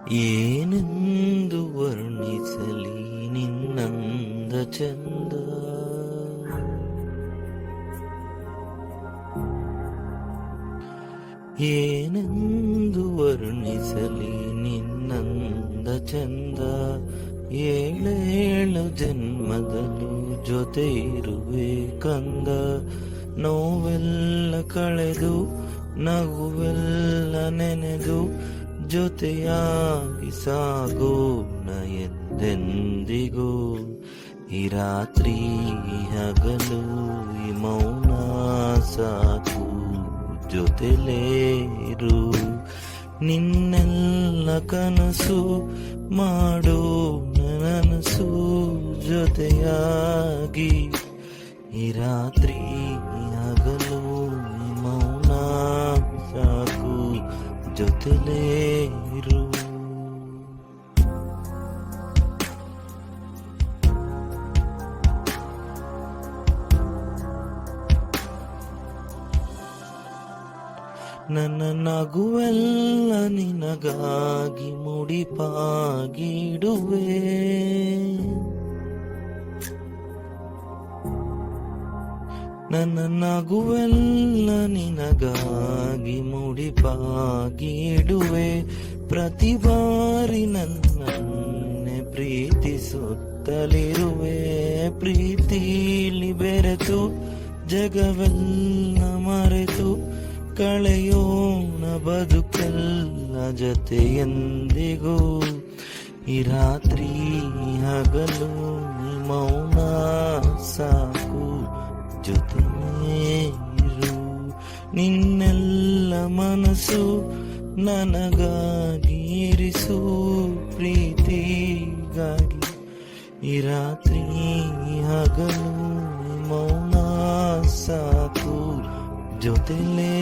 ಏನೆಂದು ವರ್ಣಿಸಲಿ ನಿನ್ನಂದ ಚಂದ, ಏನೆಂದು ವರ್ಣಿಸಲಿ ನಿನ್ನಂದ ಚಂದ. ಏಳೇಳು ಜನ್ಮದಲ್ಲೂ ಜೊತೆ ಇರುವೆ ಕಂದ, ನೋವೆಲ್ಲ ಕಳೆದು ನಗುವೆಲ್ಲ ನೆನೆದು ಜೊತೆಯಾಗಿ ಸಾಗೋಣ ಎಂದೆಂದಿಗೂ. ಈ ರಾತ್ರಿ ಹಗಲು ಈ ಮೌನ ಸಾಕು, ಜೊತೆಲೇರು. ನಿನ್ನೆಲ್ಲ ಕನಸು ಮಾಡೋ ನನಸು ಜೊತೆಯಾಗಿ. ಈ ರಾತ್ರಿ ಹಗಲು ಈ ಮೌನ ಸಾಕು, ಜೊತೆಲೇರು. ನನ್ನ ನಗುವೆಲ್ಲ ನಿನಗಾಗಿ ಮುಡಿಪಾಗಿಡುವೆ, ನನ್ನ ನಗುವೆಲ್ಲ ನಿನಗಾಗಿ ಮುಡಿಪಾಗಿಡುವೆ. ಪ್ರತಿ ಬಾರಿ ನನ್ನನ್ನೇ ಪ್ರೀತಿಸುತ್ತಲಿರುವೆ, ಪ್ರೀತಿಲಿ ಬೆರೆತು ಜಗವೆಲ್ಲ ಮರೆತು ಕಳೆಯೋಣ ಬದುಕೆಲ್ಲ ಜೊತೆಯೆಂದಿಗೂ. ಈ ರಾತ್ರಿ ಹಗಲು ಈ ಮೌನ ಸಾಕು, ಜೊತೆಯೇರು. ನಿನ್ನೆಲ್ಲ ಮನಸ್ಸು ನನಗಾಗಿ ಇರಿಸು, ಪ್ರೀತಿಗಾಗಿ. ಈ ರಾತ್ರಿ ಹಗಲು ಈ ಮೌನ ಸಾಕು, ಜೊತೆಲೇ